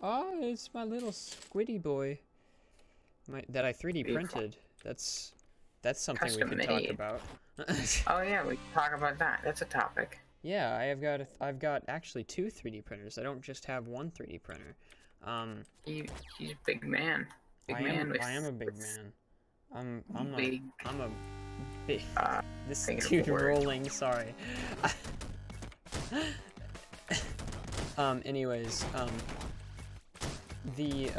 Oh, it's my little squiddy boy. That I 3D Beautiful. printed. That's something we Custom could talk made. about. Oh yeah, we can talk about that. That's a topic. Yeah, I've got actually two 3D printers. I don't just have one 3D printer. Um, He, he's a big man. Big man I am a big with man. big, I'm a big uh, this thinking of a dude word. rolling, sorry. Anyways, the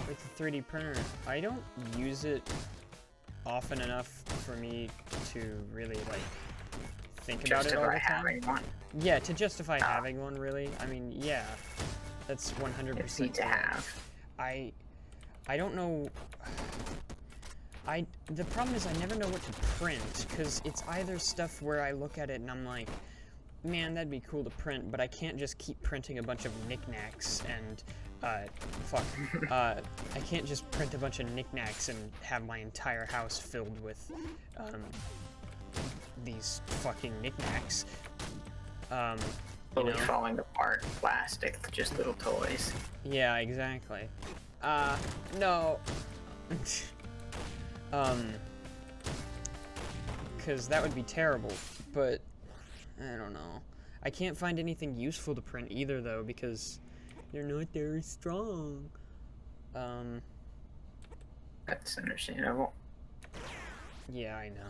with the 3D printer, I don't use it often enough for me to really like think about it all the Justify time. having one. Yeah, to justify having one, really. I mean, yeah, that's 100% It's neat to correct. have. I don't know. The problem is I never know what to print, because it's either stuff where I look at it and I'm like, man, that'd be cool to print, but I can't just keep printing a bunch of knickknacks and, fuck. I can't just print a bunch of knickknacks and have my entire house filled with, these fucking knickknacks. Fully falling apart, plastic, just little toys. Yeah, exactly. No. Because that would be terrible, but I don't know. I can't find anything useful to print either, though, because they're not very strong. That's understandable. Yeah, I know.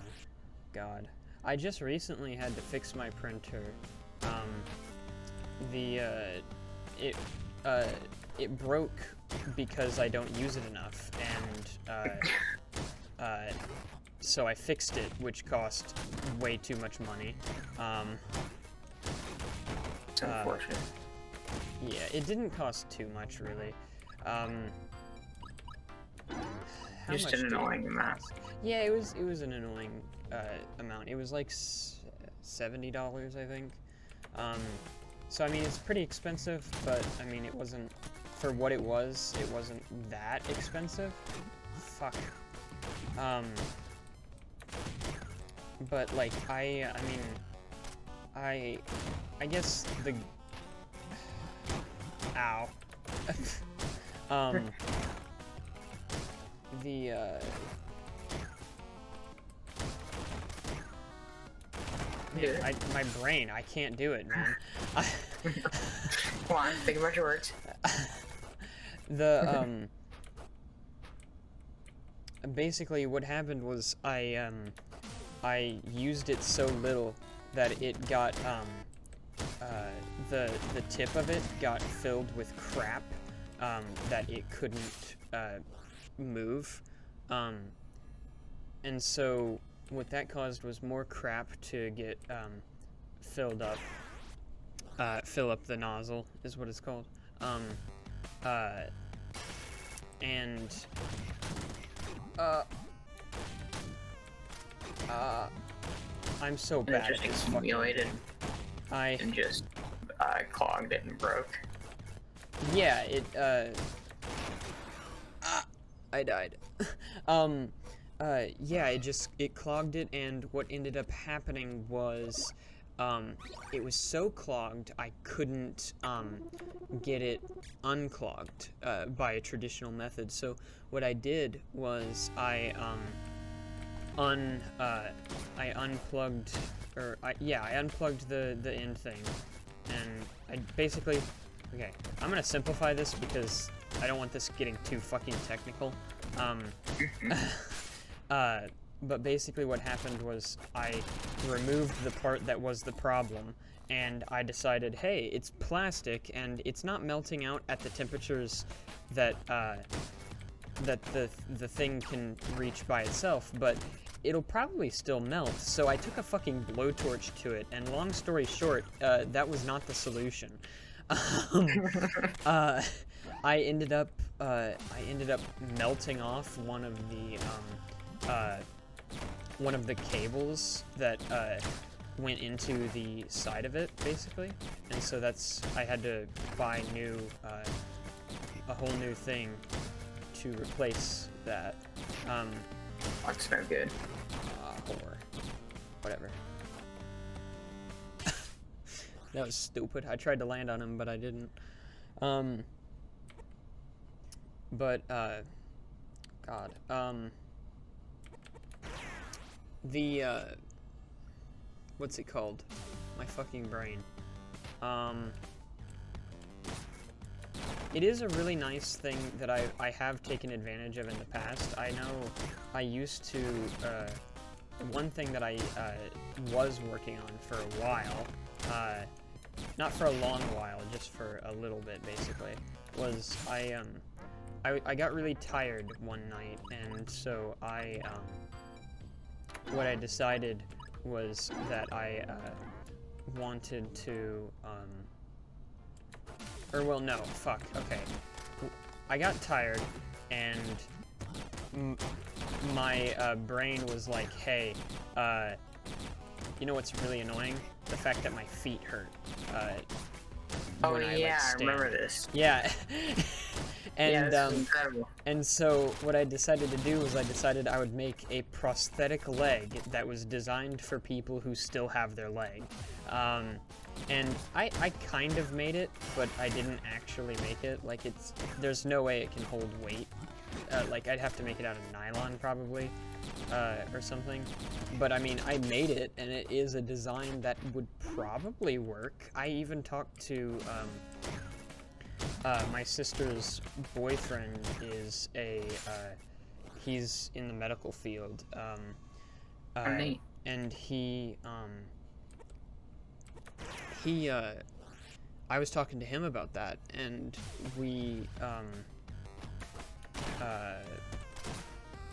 God. I just recently had to fix my printer. It broke because I don't use it enough, and, so I fixed it, which cost way too much money. It's unfortunate. Yeah, it didn't cost too much, really. How Just much an did it annoying amount. cost? Yeah, it was an annoying amount. It was like $70, I think. So I mean, it's pretty expensive, but I mean, it wasn't, for what it wasn't that expensive. Fuck. But like I guess the ow. The man, my brain, I can't do it, man. Come on, think about your words. The basically what happened was I used it so little that it got the tip of it got filled with crap that it couldn't move, and so what that caused was more crap to get filled up. Fill up the nozzle is what it's called. And I'm so bad just at this accumulated fucking and just clogged it and broke. yeah, it I died. Yeah, it clogged it, and what ended up happening was it was so clogged I couldn't get it unclogged by a traditional method. So what I did was I unplugged, or I unplugged the end thing, and I basically, okay, I'm gonna simplify this because I don't want this getting too fucking technical. But basically what happened was I removed the part that was the problem, and I decided, hey, it's plastic and it's not melting out at the temperatures that that the thing can reach by itself, but it'll probably still melt. So I took a fucking blowtorch to it, and long story short, that was not the solution. I ended up melting off one of the cables that went into the side of it, basically, and so I had to buy a whole new thing to replace that. That's no good. Or whatever. That was stupid. I tried to land on him, but I didn't. But, God, what's it called? My fucking brain. It is a really nice thing that I have taken advantage of in the past. I know I used to, one thing that I was working on for a while, not for a long while, just for a little bit basically, was I got really tired one night, and so what I decided was that I wanted to, or well, no, fuck, okay. I got tired, and my brain was like, hey, you know what's really annoying? The fact that my feet hurt. Oh when yeah, I I remember this. Yeah. And, yeah, this is incredible. And so what I decided to do was I would make a prosthetic leg that was designed for people who still have their leg. And I kind of made it, but I didn't actually make it. Like, there's no way it can hold weight. Like, I'd have to make it out of nylon, probably, or something. But, I mean, I made it, and it is a design that would probably work. I even talked to, my sister's boyfriend is he's in the medical field, Neat. and I was talking to him about that, and we,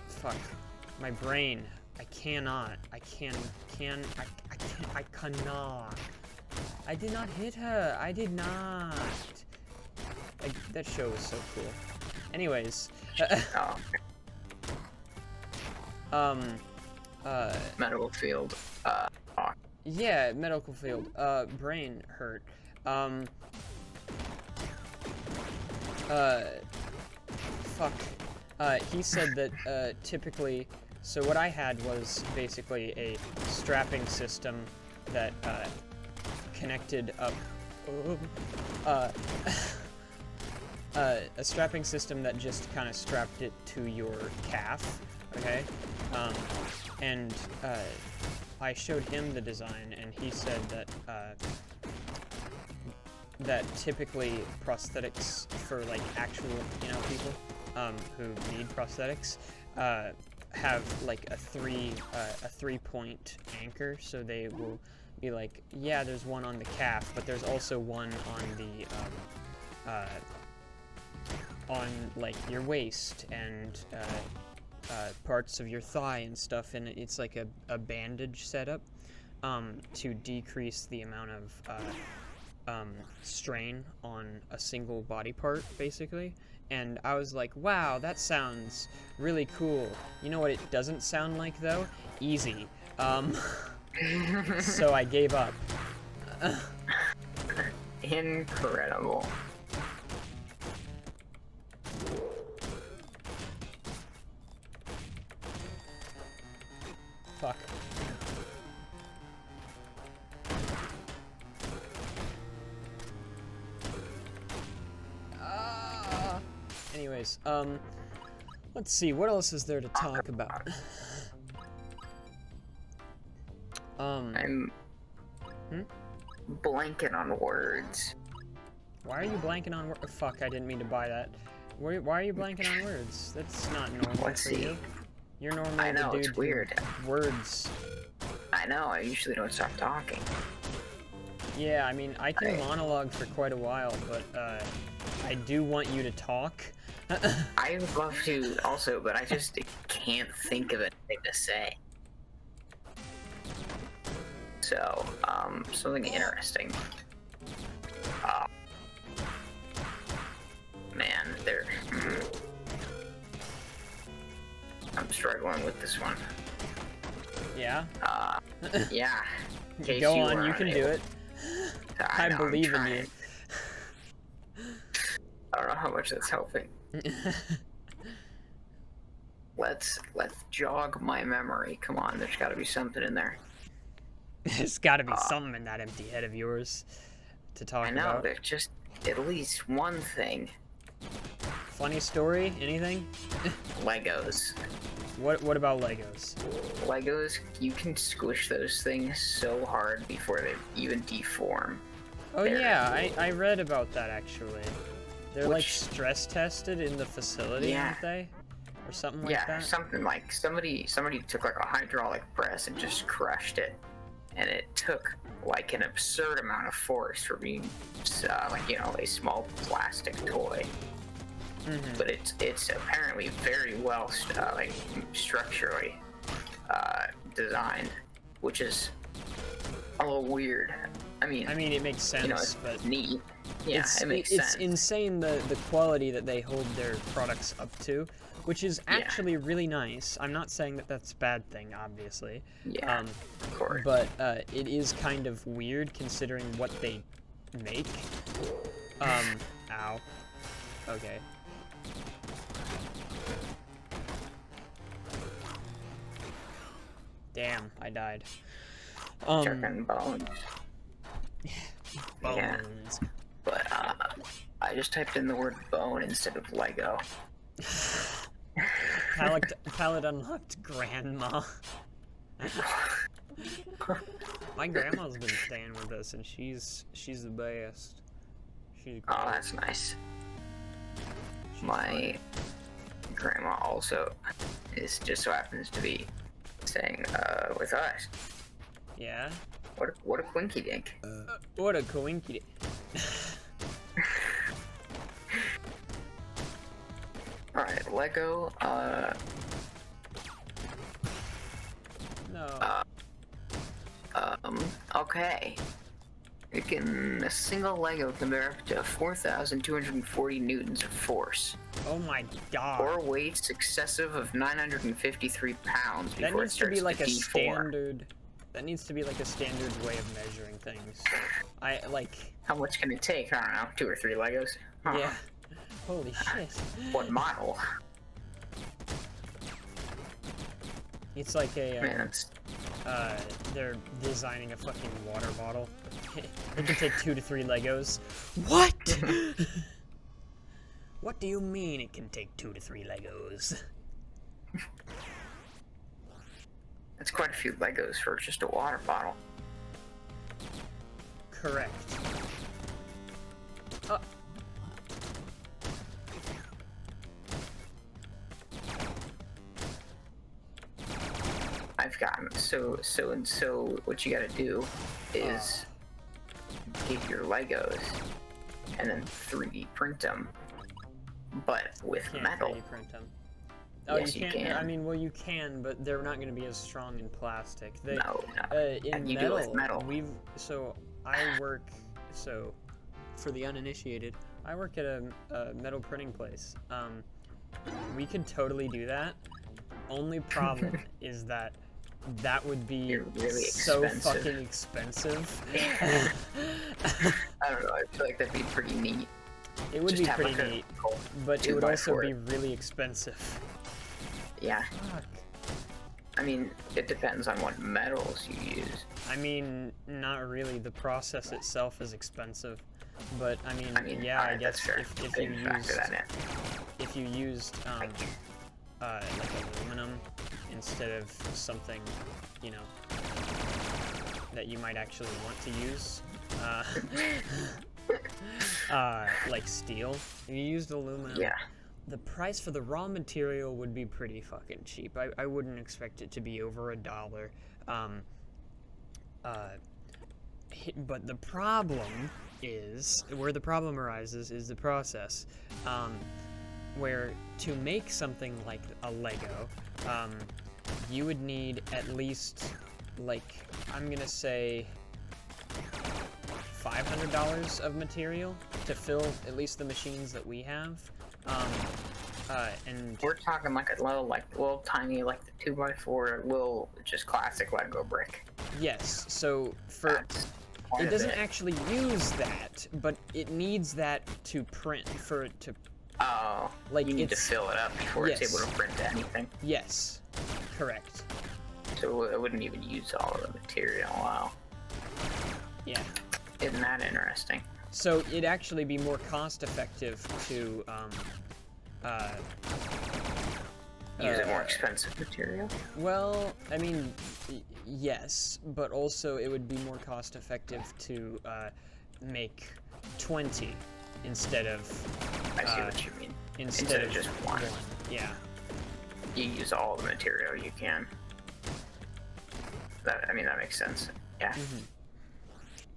fuck, my brain, I cannot, I cannot, I did not hit her, I did not. That show was so cool. Anyways, medical field. Yeah, medical field. Brain hurt. Fuck. He said that typically. So what I had was basically a strapping system that connected up. A strapping system that just kind of strapped it to your calf, okay? And I showed him the design, and he said that that typically prosthetics for like actual, people who need prosthetics have like a three-point anchor, so they will be like, yeah, there's one on the calf, but there's also one on the on like your waist and parts of your thigh and stuff, and it's like a bandage setup to decrease the amount of strain on a single body part, basically. And I was like, wow, that sounds really cool. You know what it doesn't sound like, though? Easy. So I gave up. Incredible. Fuck. Anyways, let's see, what else is there to talk about? I'm blanking on words. Why are you blanking on words? Fuck, I didn't mean to buy that. Why are you blanking on words? That's not normal Let's for see. you. You're normally I know, the dude it's weird. Words. I know, I usually don't stop talking. Yeah, I mean, I can monologue for quite a while, but I do want you to talk. I would love to also, but I just can't think of anything to say. So, something interesting. Man, I'm struggling with this one. Yeah? Yeah. Go on, you can do it. I believe in you. I don't know how much that's helping. Let's jog my memory. Come on, there's got to be something in there. There's got to be something in that empty head of yours to talk about. I know, there just at least one thing. Funny story? Anything? Legos. What about Legos? Legos, you can squish those things so hard before they even deform. Oh yeah, I read about that actually. They're like Which- stress tested in the facility, Yeah. aren't they? Or something like Yeah, that? something like somebody took like a hydraulic press and just crushed it, and it took like an absurd amount of force for being like, you know, a small plastic toy. But it's apparently very well like structurally designed, which is a little weird. I mean, it makes sense, you know, it's but neat. Yeah, it makes it's sense. insane the quality that they hold their products up to, which is actually really nice. I'm not saying that that's a bad thing, obviously. Yeah, of course. But it is kind of weird considering what they make. Ow. Okay. Damn, I died. Chicken bones. Bones. Yeah. But I just typed in the word bone instead of Lego. Palette unlocked grandma. My grandma's been staying with us, and she's the best. She's great. Oh, that's nice. My grandma also just so happens to be staying with us. Yeah. What a quinky dink. What a coinky. Alright, Lego, No. Okay. A single Lego can bear up to 4,240 newtons of force, Oh my god. or weights excessive of 953 pounds That before it needs to starts be like a deform. standard. That needs to be like a standard way of measuring things. I like. How much can it take? I don't know, 2 or 3 Legos? Huh. Yeah. Holy shit. What model? It's like a. Man, that's... They're designing a fucking water bottle. It can take 2 to 3 Legos. What? What do you mean it can take 2 to 3 Legos? That's quite a few Legos for just a water bottle. Correct. I've gotten so what you gotta do is get your Legos and then 3D print them, but with Can't metal. 3D print them. Oh, Yes, you you can't. can. I mean, well, you can, but they're not going to be as strong in plastic. They, No. in You do it metal, with metal. I work. So, for the uninitiated, I work at a metal printing place. We could totally do that. Only problem is that would be Really so expensive. fucking expensive. I don't know. I feel like that'd be pretty neat. It would Just be have, pretty like, a neat, but it would 2x4. also be really expensive. Yeah. Fuck. I mean, it depends on what metals you use. I mean, not really. The process itself is expensive, but I mean yeah, alright, I guess that's fair. if I you didn't factor used that in. if you used like aluminum instead of something, you know, that you might actually want to use, like steel. If you used aluminum, Yeah. the price for the raw material would be pretty fucking cheap. I wouldn't expect it to be over $1. But the problem is, where the problem arises is the process. Where to make something like a Lego, you would need at least, like, I'm gonna say $500 of material to fill at least the machines that we have. And We're talking like a little tiny, like the 2x4, little, just classic Lego brick. yes, so for That's quite it a doesn't bit. actually use that, but it needs that to print for it to. Oh, Like, you need to it's- fill it up before it's yes. able to print anything. Yes, correct. So it wouldn't even use all of the material. Wow. Yeah. Isn't that interesting? So it'd actually be more cost-effective to use a more expensive material. well, I mean, yes, but also it would be more cost-effective to make 20 instead of. I see what you mean. Instead of just one. Yeah. You use all the material you can. That makes sense. Yeah.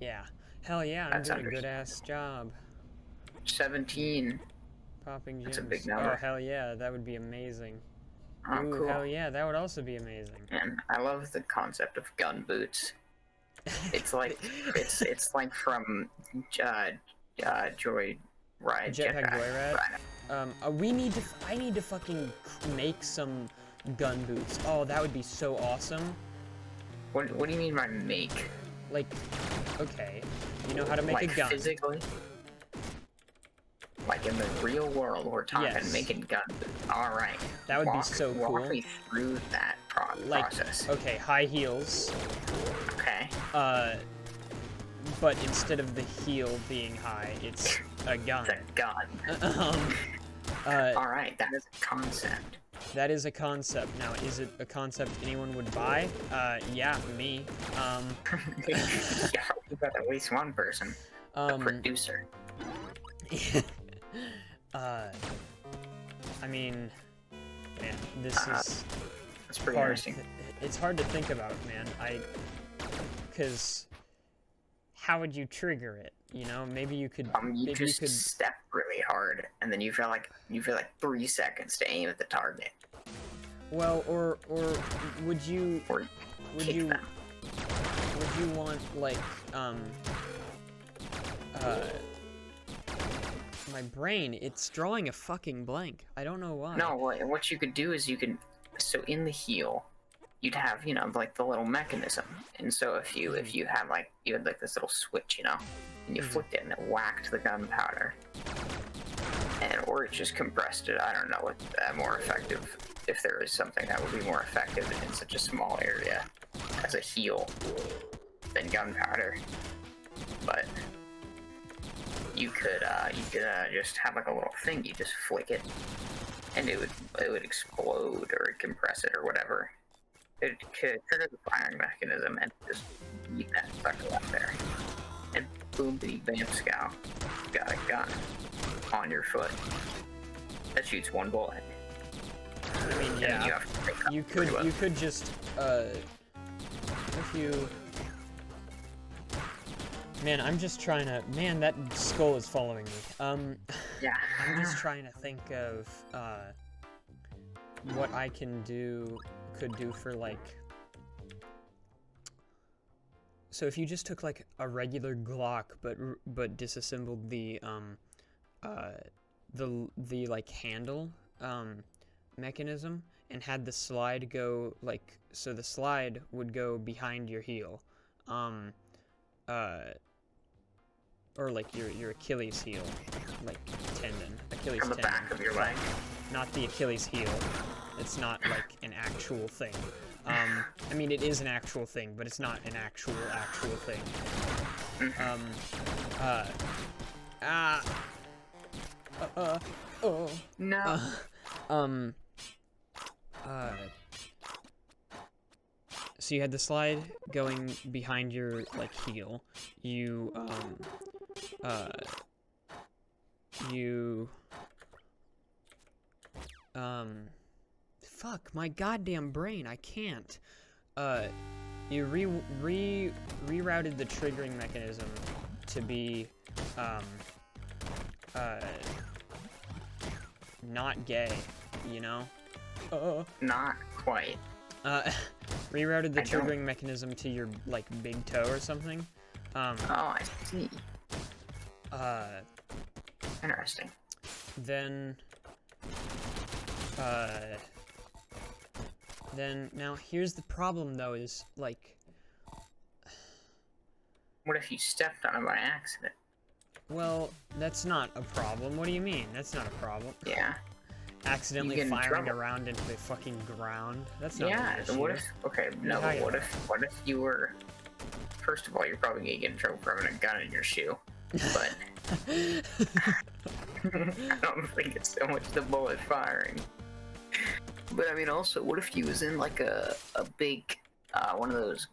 Yeah. Hell yeah, I'm doing a good-ass job. 17. Popping gems. That's a big number. Oh, hell yeah, that would be amazing. Oh, Ooh, cool. hell yeah, that would also be amazing. And I love the concept of gun boots. It's like it's like from Joyride. Jetpack Joyride. I need to fucking make some gun boots. Oh, that would be so awesome. What do you mean by make? Like, okay, you know how to make like a gun. Physically? Like in the real world, we're talking making gun boots. All right. That would be so cool. Walk me through that process. Okay, high heels. Okay. But instead of the heel being high, it's a gun. It's a gun. All right, that is a concept. That is a concept. Now, is it a concept anyone would buy? Yeah, me. Yeah, you got at least one person. The producer. I mean, man, this is that's pretty hard. interesting. It's hard to think about, man. Because how would you trigger it? You know, maybe you could. You just step really hard, and then you feel like 3 seconds to aim at the target. Well, or would you? Or would kick you? them. Would you want like my brain, it's drawing a fucking blank. I don't know why. No, what you could do is so in the heel, you'd have, like the little mechanism. And so if you had you had this little switch, and you flicked it and it whacked the gunpowder. Or it just compressed it. I don't know what more effective, if there is something that would be more effective in such a small area as a heel than gunpowder. But you could just have a little thing. You just flick it, and it would explode or compress it or whatever. It could trigger the firing mechanism and just eat that sucker up there. And boom, bam, scow, you got a gun on your foot that shoots one bullet. I mean, yeah. You could just if you. Man, I'm just trying to. Man, that skull is following me. Yeah. I'm just trying to think of what I could do for So if you just took a regular Glock, but disassembled the handle mechanism and had the slide go so the slide would go behind your heel, or your Achilles heel, tendon, Achilles on the tendon. back of your leg. Not the Achilles heel. It's not an actual thing. I mean, it is an actual thing, but it's not an actual thing. No. So you had the slide going behind your heel. You fuck my goddamn brain, I can't. You rerouted the triggering mechanism to be not gay, Not quite. Rerouted the triggering mechanism to your big toe or something. Oh, I see. Interesting. Then now here's the problem though, is what if you stepped on it by accident? Well, that's not a problem. What do you mean? That's not a problem. Yeah. Accidentally firing around into the fucking ground. That's not an issue. What if? Okay, no. What if you were? First of all, you're probably gonna get in trouble for having a gun in your shoe. but I don't think it's so much the bullet firing. But I mean, also, what if he was in like a big, one of those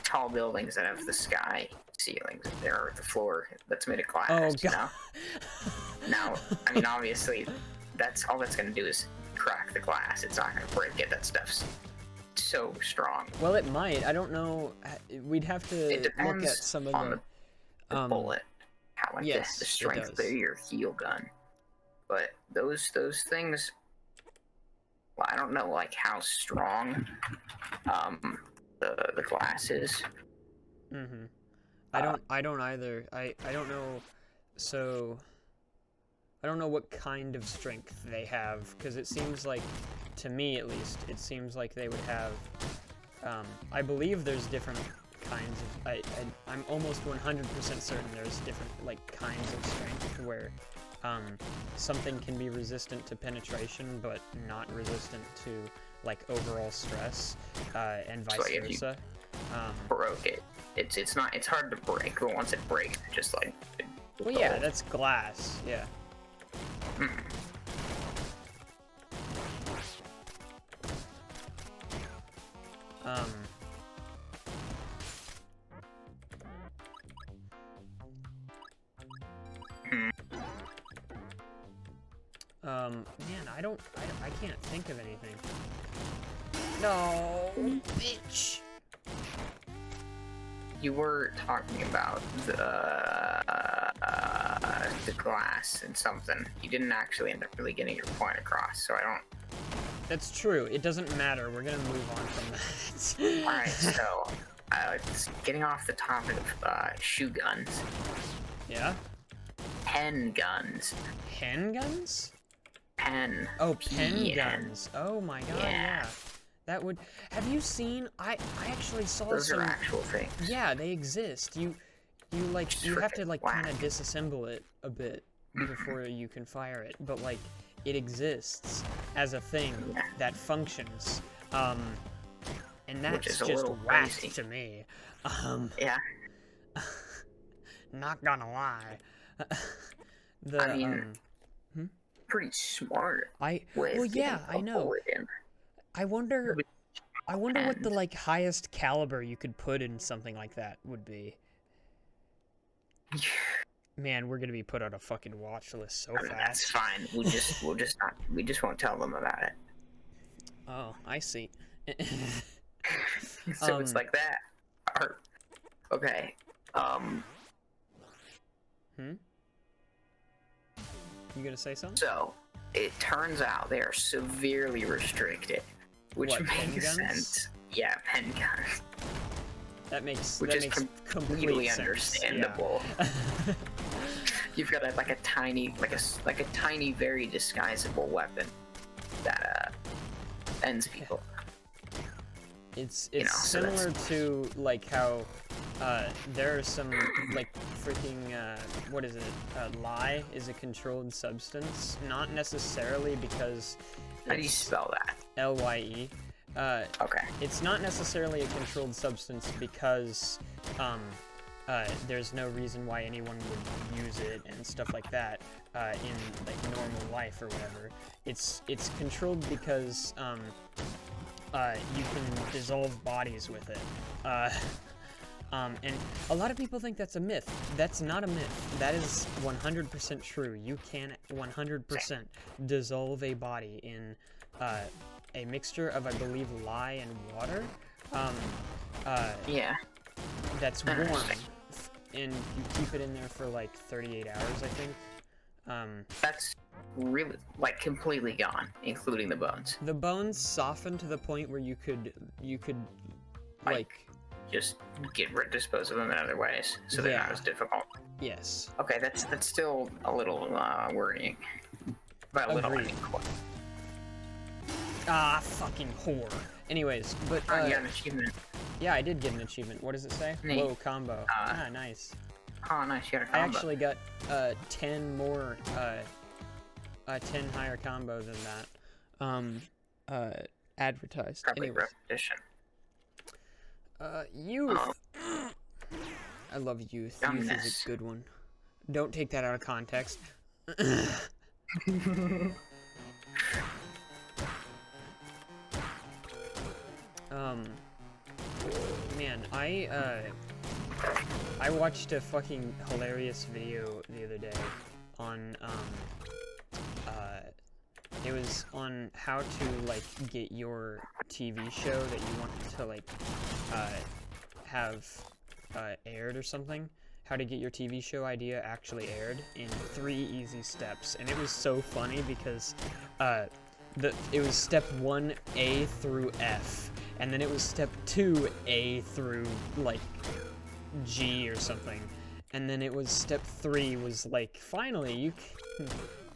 tall buildings that have the sky ceilings there, or the floor that's made of glass? Oh, You God. know? Now, I mean, obviously, that's all that's gonna do is crack the glass. It's not gonna break it. That stuff's so strong. Well, it might. I don't know. We'd have to It depends look at some of on the bullet, how like yes, the it strength does. of your heel gun. But those things, well, I don't know like how strong the glass is. Mm-hmm. I don't either. I don't know. So I don't know what kind of strength they have, because it seems like, to me at least, it seems like they would have. I believe there's different kinds of. I'm almost 100% certain there's different like kinds of strength where something can be resistant to penetration but not resistant to like overall stress, and vice So, like, versa. Broke it. It's hard to break, but once it breaks, it just like. Well, yeah, that's glass. Yeah. Mm. Man, I can't think of anything. No, bitch. You were talking about the glass and something. You didn't actually end up really getting your point across, so I don't. That's true. It doesn't matter. We're gonna move on from that. All right, so getting off the topic of shoe guns. Yeah. Pen guns. Pen guns? Pen. Oh, pen P-E-N. guns. Oh my god, Yeah. yeah. That would. Have you seen? I actually saw Those some. are actual things. Yeah, they exist. You like you have to like kind of disassemble it a bit before you can fire it, but like it exists as a thing that functions. And that's just whack to me. Yeah. Not gonna lie. I mean, pretty smart. Well, yeah, I know. I wonder what the like highest caliber you could put in something like that would be. Man, we're gonna be put on a fucking watch list so fast. That's fine. We just won't tell them about it. Oh, I see. So it's like that. Okay. You gonna say something? So it turns out they are severely restricted, which What, pen makes guns? sense. Yeah, pen guns. That makes Completely complete sense. understandable. Yeah. You've got like a tiny, very disguisable weapon that ends people. It's You know, so similar to like how there are some like freaking what is it? Lye is a controlled substance, not necessarily because. How do you spell that? LYE. Okay. It's not necessarily a controlled substance because there's no reason why anyone would use it and stuff like that in like normal life or whatever. It's controlled because you can dissolve bodies with it. And a lot of people think that's a myth. That's not a myth. That is 100% true. You can 100% dissolve a body in a mixture of, I believe, lye and water. Yeah. That's warm, and you keep it in there for like 38 hours, I think. That's really like completely gone, including the bones. The bones soften to the point where you could like just dispose of them in other ways, so they're not as difficult. Yes. Okay, that's still a little worrying. But a little. I mean, Ah, fucking whore. Anyways, but you got an achievement. Yeah, I did get an achievement. What does it say? Neat. Whoa, combo. Nice. Oh, nice. You got a combo. I actually got 10 more 10 higher combo than that. Advertised. Probably Anyways. repetition. Youth. I love youth. Dumbness. Youth is a good one. Don't take that out of context. Man, I watched a fucking hilarious video the other day on, it was on how to, like, get your TV show that you want to, like, have, aired or something. How to get your TV show idea actually aired in 3 easy steps. And it was so funny because, it was step 1, A through F. And then it was step 2, A through, like, G or something. And then it was step 3 was, like, finally, you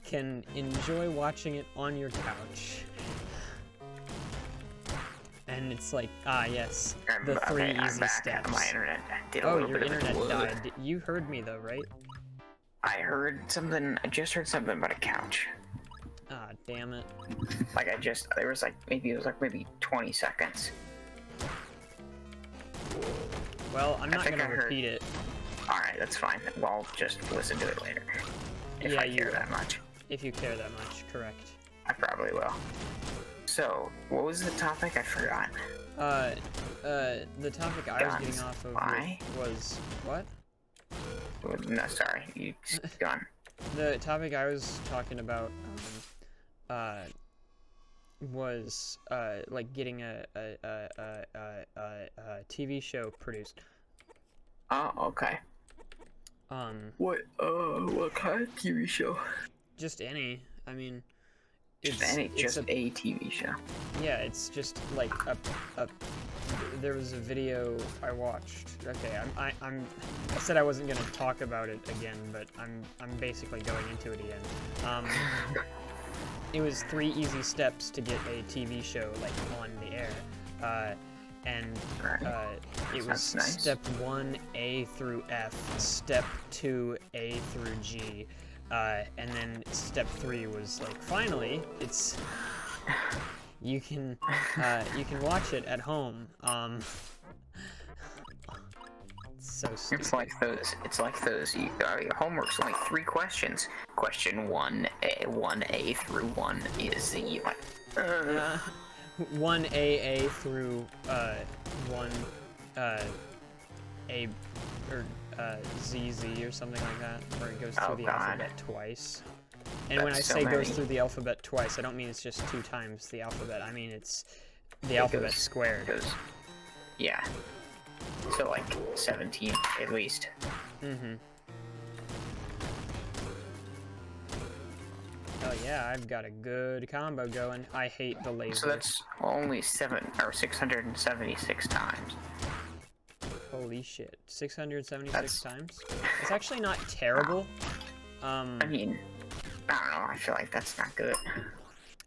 can enjoy watching it on your couch. And it's like, yes, the 3 easy steps. My internet did a Oh, little your bit of internet a died. You heard me, though, right? I heard something, I just heard something about a couch. Ah, damn it. Like, there was like, maybe 20 seconds. Well, I'm not gonna repeat it. Alright, that's fine. Well, I'll just listen to it later. If I care that much. If you care that much, correct. I probably will. So, what was the topic? I forgot. The topic I was getting off of was, what? No, sorry, you gone. The topic I was talking about, was, like getting a TV show produced. Oh, okay. What kind of TV show? Just any. I mean, Just a TV show. Yeah, it's just like there was a video I watched. Okay, I said I wasn't gonna talk about it again, but I'm basically going into it again. It was 3 easy steps to get a TV show like on the air, and it was nice. step 1, A through F, step 2, A through G. And then step 3 was like, finally, it's you can watch it at home. So stupid. It's like those. Your homework's only 3 questions. Question 1A through 1Z. 1A through 1 A or ZZ or something like that, where it goes through the alphabet twice. And when I say goes through the alphabet twice, I don't mean it's just 2 times the alphabet. I mean it's the alphabet squared. Yeah. So like 17 at least. Mm-hmm. Oh yeah, I've got a good combo going. I hate the laser. So that's only 676 times. Holy shit, 676 times? It's actually not terrible. I mean, I don't know, I feel like that's not good.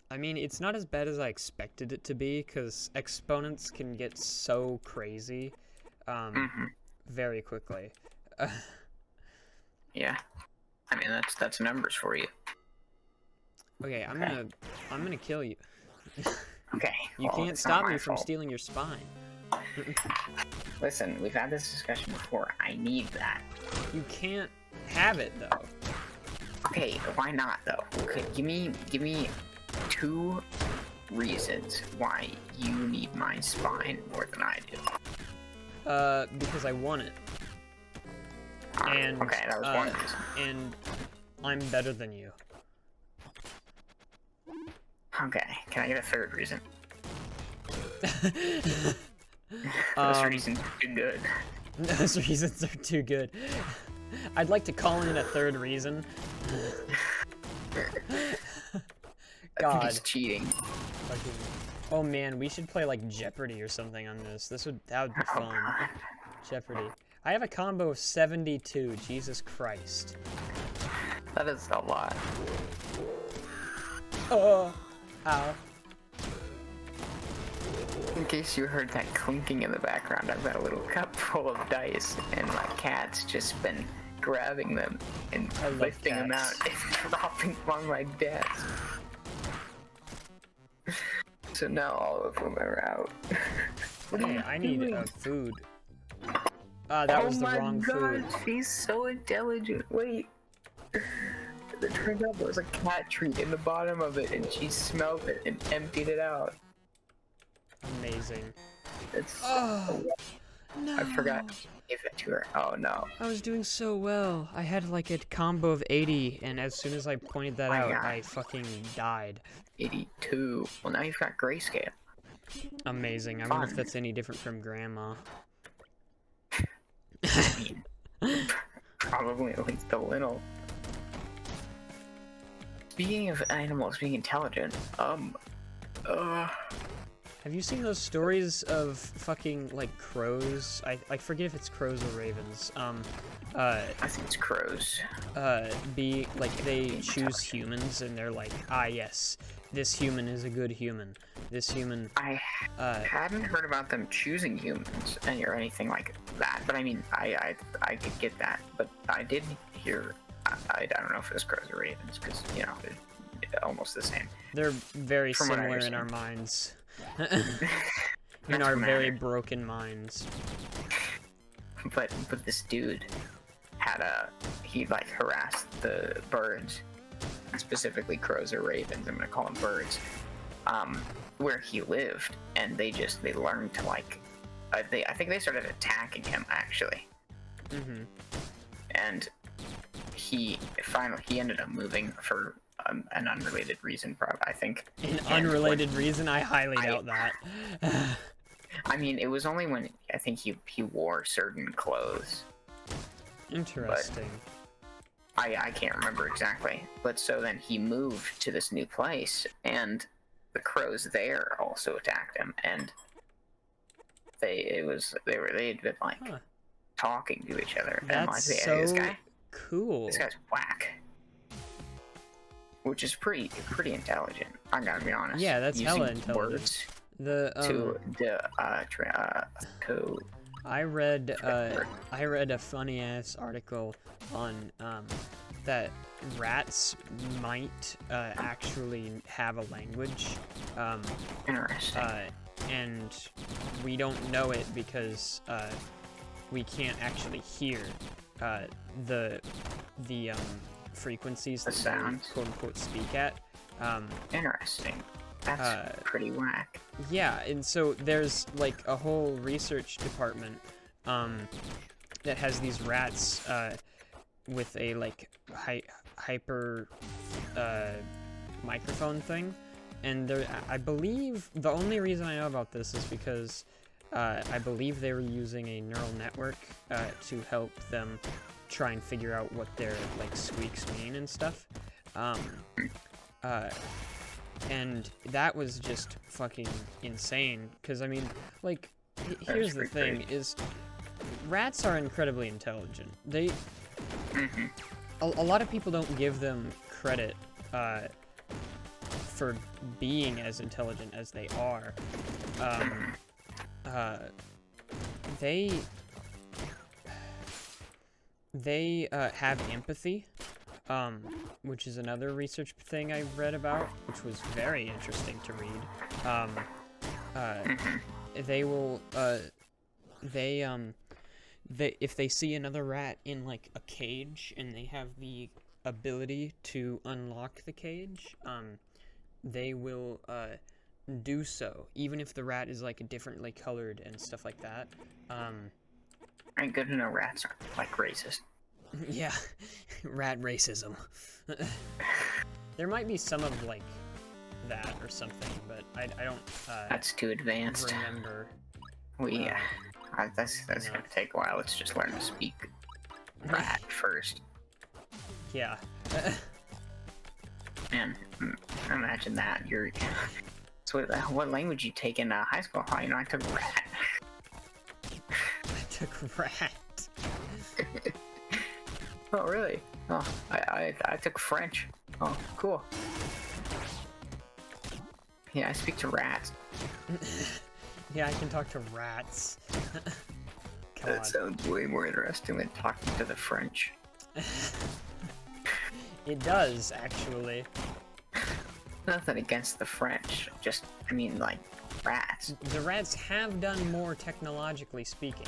I mean, it's not as bad as I expected it to be, because exponents can get so crazy, very quickly. Yeah. I mean, that's numbers for you. Okay, I'm gonna kill you. Okay. You can't stop me from stealing your spine. Listen, we've had this discussion before. I need that. You can't have it though. Okay, why not though? Okay, give me 2 reasons why you need my spine more than I do. Because I want it. And okay, that was one reason. And I'm better than you. Okay, can I get a 3rd reason? Those reasons are too good. Those reasons are too good. I'd like to call in a 3rd reason. God. I think it's cheating. Oh man, we should play like Jeopardy or something on this. That would be fun. God. Jeopardy. I have a combo of 72. Jesus Christ. That is a lot. Oh. Ow. In case you heard that clinking in the background, I've got a little cup full of dice, and my cat's just been grabbing them and lifting them out and dropping them on my desk. So now all of them are out. Okay, I need food. That was the wrong food. She's so intelligent. Wait. It turned out there was a cat treat in the bottom of it, and she smelled it and emptied it out. Amazing. It's. Oh, no. I forgot to give it to her. Oh no. I was doing so well. I had like a combo of 80, and as soon as I pointed that out, I fucking died. 82. Well, now you've got grayscale. Amazing. I wonder if that's any different from Grandma. Probably at least a little. Speaking of animals being intelligent, have you seen those stories of fucking, like, crows? I forget if it's crows or ravens. I think it's crows. They choose humans, and they're like, ah, yes, this human is a good human. This human... I hadn't heard about them choosing humans or anything like that, but I mean, I could get that, but I did hear, I don't know if it was crows or ravens, because, you know, they're almost the same. They're very similar in our minds. In our very broken minds. But this dude had he like harassed the birds, specifically crows or ravens, I'm gonna call them birds, where he lived, and they learned to like, I think they started attacking him actually. Mm-hmm. And he ended up moving for an unrelated reason, probably, I think. An unrelated reason? I highly doubt that. I mean, it was only when I think he wore certain clothes. Interesting. I can't remember exactly. But so then he moved to this new place, and the crows there also attacked him, and they had been like talking to each other. That's and like, so this guy, cool. This guy's whack. Which is pretty intelligent. I gotta be honest. Yeah, that's Using hella intelligent. Words I read a funny ass article on that rats might actually have a language. Interesting. And we don't know it because we can't actually hear the frequencies that they quote unquote speak at. Interesting. That's pretty whack. Yeah, and so there's like a whole research department that has these rats with a like hyper microphone thing, and I believe the only reason I know about this is because I believe they were using a neural network to help them try and figure out what their like squeaks mean and stuff. And that was just fucking insane, because I mean, like, here's the thing, is rats are incredibly intelligent. They a lot of people don't give them credit for being as intelligent as they are. They have empathy, which is another research thing I read about, which was very interesting to read. They will, if they see another rat in like a cage and they have the ability to unlock the cage, they will do so, even if the rat is like differently colored and stuff like that. Ain't good to know rats aren't like racist. Yeah, rat racism. There might be some of like that or something, but I don't. That's too advanced. Remember. That's gonna take a while. Let's just learn to speak rat first. Yeah. Man, imagine that. So what language you take in high school? Oh, you know, I took rat. I took rat. Oh, really? Oh, I took French. Oh, cool. Yeah, I speak to rats. Yeah, I can talk to rats. That sounds way more interesting than talking to the French. It does, actually. Nothing against the French. Just, I mean, like, rats. The rats have done more technologically speaking.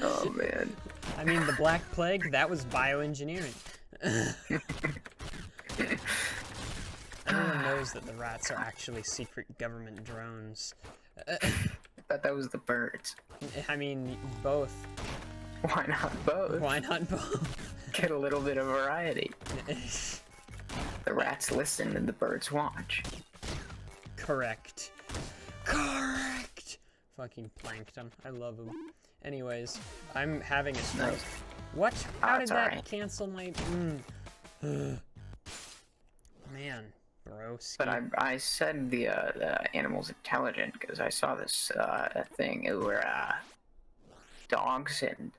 Oh man. I mean, the Black Plague, that was bioengineering. Everyone knows that the rats are actually secret government drones. I thought that was the birds. I mean, both. Why not both? Why not both? Get a little bit of variety. The rats listen and the birds watch. Correct. Correct! Fucking plankton. I love him. Anyways, I'm having a stroke. Nice. What? How did that alright. cancel my... Man, broski. But I said the animal's intelligent because I saw this thing where dogs in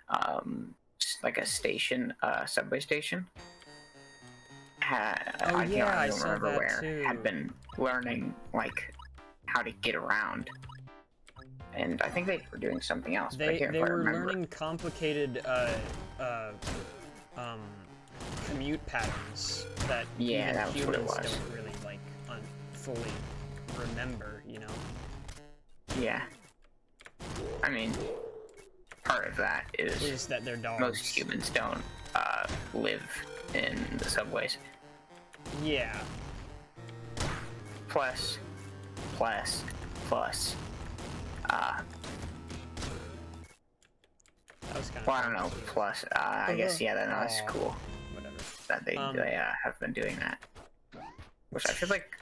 like a station, subway station. Oh yeah, I don't saw remember that where, too. had been learning like how to get around. And I think they were doing something else. But I They can't they quite were remember. learning complicated commute patterns that Yeah, even that was what it humans was. don't really like fully remember, you know. Yeah. I mean, part of that Is that they're dogs. most humans don't live in the subways. Yeah. Plus. That was kind of. Well, I don't know. Plus, I guess yeah. That's cool Whatever. that they have been doing that. Which I feel like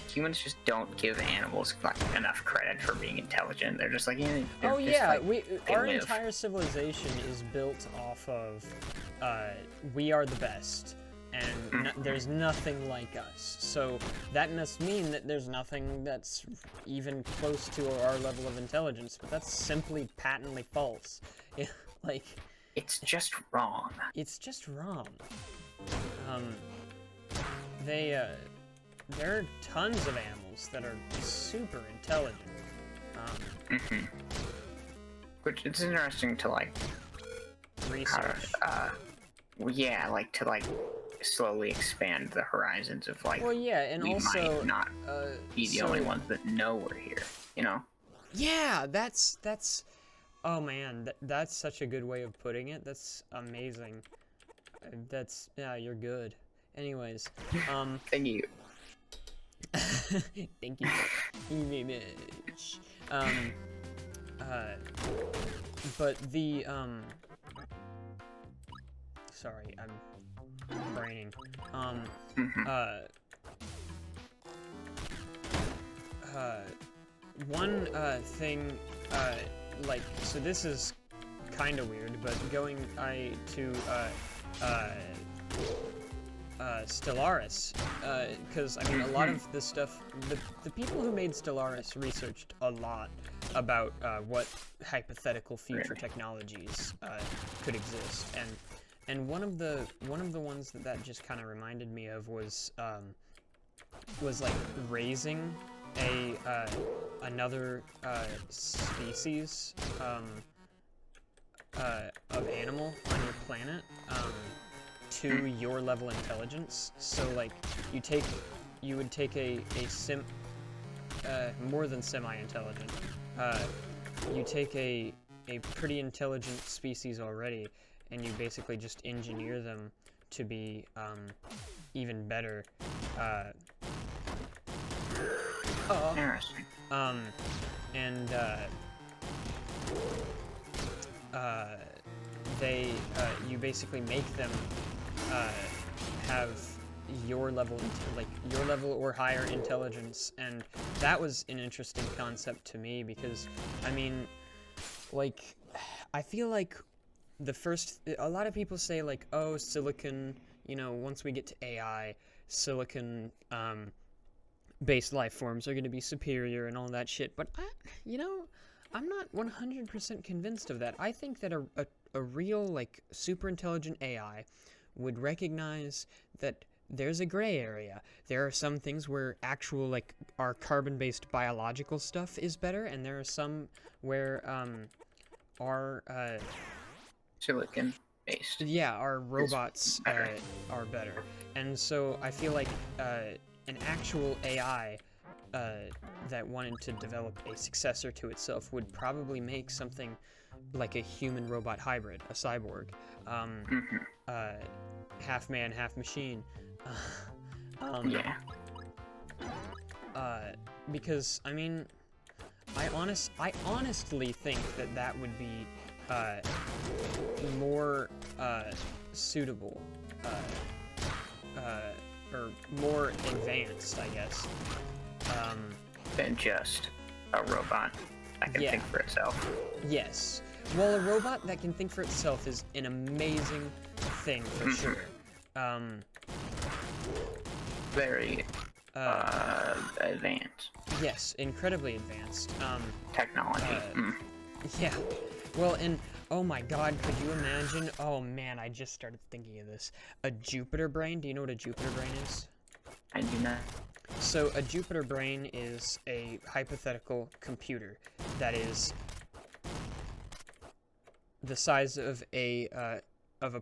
humans just don't give animals like enough credit for being intelligent. They're just like, yeah. Oh yeah, they our live. entire civilization is built off of we are the best, and there's nothing like us. So that must mean that there's nothing that's even close to our level of intelligence. But that's simply patently false. Like, It's just wrong. it's just wrong. There are tons of animals that are super intelligent. Which it's interesting to like Research. yeah, like to like slowly expand the horizons of like Well, yeah, and we also might not be the only ones that know we're here, you know? Yeah, that's. Oh man, that's such a good way of putting it. That's amazing. Yeah, you're good. Anyways, Thank you. thank you very much. But the sorry, I'm braining. One thing, like, so this is kind of weird, but going to Stellaris, because I mean a lot of the stuff, the people who made Stellaris researched a lot about what hypothetical future technologies could exist, and one of the ones that just kind of reminded me of was like raising another species of animal on your planet to your level intelligence. So like you would take a more than semi-intelligent. You take a pretty intelligent species already, and you basically just engineer them to be even better. Interesting. And you basically make them have your level, like your level or higher intelligence, and that was an interesting concept to me because, I mean, like, I feel like a lot of people say like, oh, silicon, you know, once we get to AI, silicon, based life forms are going to be superior and all that shit, but you know, I'm not 100% convinced of that. I think that a real, like, super intelligent AI would recognize that there's a gray area. There are some things where actual, like, our carbon-based biological stuff is better, and there are some where our Silicon based. yeah, our robots are better. And so I feel like an actual AI that wanted to develop a successor to itself would probably make something like a human robot hybrid, a cyborg, half man, half machine. Yeah. Because I mean, I honestly think that would be more suitable, or more advanced, I guess. Than just a robot that can Yeah. think for itself. Yes. Well, a robot that can think for itself is an amazing thing for sure. Very advanced Yes, incredibly advanced. technology. Yeah. Well, and oh my God, could you imagine? Oh man, I just started thinking of this. A Jupiter brain. Do you know what a Jupiter brain is? I do not. So a Jupiter brain is a hypothetical computer that is the size of a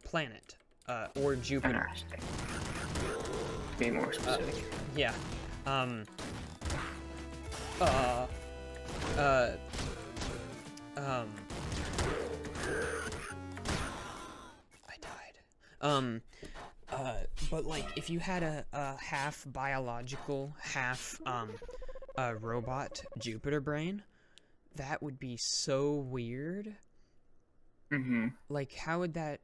planet, or Jupiter. Interesting. Be more specific. Yeah. I died. But like, if you had a half biological, half robot Jupiter brain, that would be so weird. Like, how would that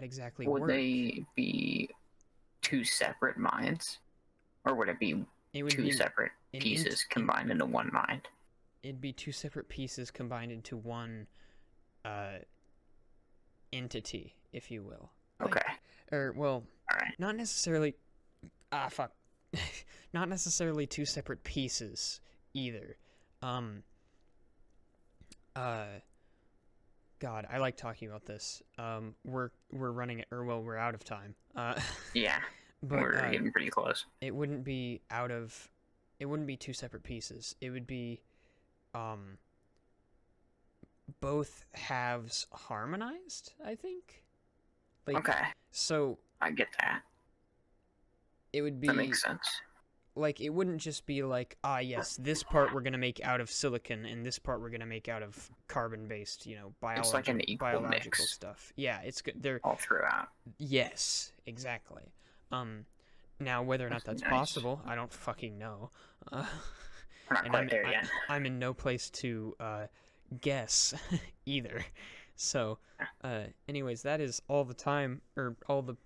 exactly work? Would they be two separate minds, or would it be two separate pieces combined into one mind? It'd be two separate pieces combined into one entity, if you will. Like, Okay. Or, well, Alright. not necessarily... fuck. Not necessarily two separate pieces, either. God, I like talking about this. We're running... we're out of time. Yeah. But, we're getting pretty close. It wouldn't be two separate pieces. It would be, both halves harmonized, I think? Like, Okay. So... I get that. It would be... That makes sense. Like, it wouldn't just be like, yes, this part we're gonna make out of silicon, and this part we're gonna make out of carbon-based, It's like an equal biological mix. stuff. Yeah, it's good. They're... All throughout. Yes, exactly. Now, whether or not that's nice. possible, I don't fucking know. We're not quite there yet. I'm in no place to guess either. So, anyways, that is all the time, or all the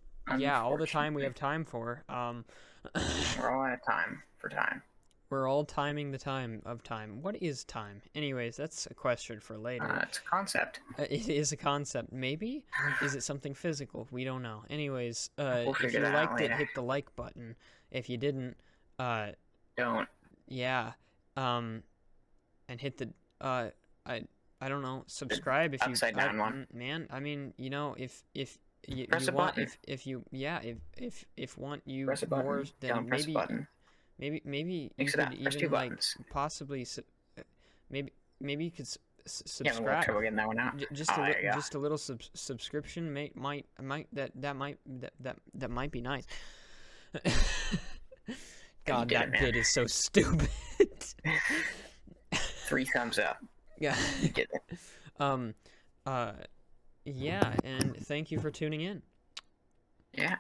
time we have time for. We're all out of time for time. We're all timing the time of time. What is time? Anyways, that's a question for later. It's a concept. It is a concept, maybe? Is it something physical? We don't know. Anyways, We'll if figure you that out liked it, later. hit the like button. If you didn't, Don't. yeah, and hit the, I don't know, subscribe if you... Upside down one. Man, I mean, if you Press a want, button. if you want you Press a button. more, then Don't press a button. maybe Mix you it up. could Press two even like buttons. possibly maybe you could Yeah, we'll subscribe. trouble getting that one out. Just Oh, there you go. just a little subscription might be nice. God, did it, that man. bit is so stupid. 3 thumbs up. Yeah. You did it. Yeah, and thank you for tuning in. Yeah.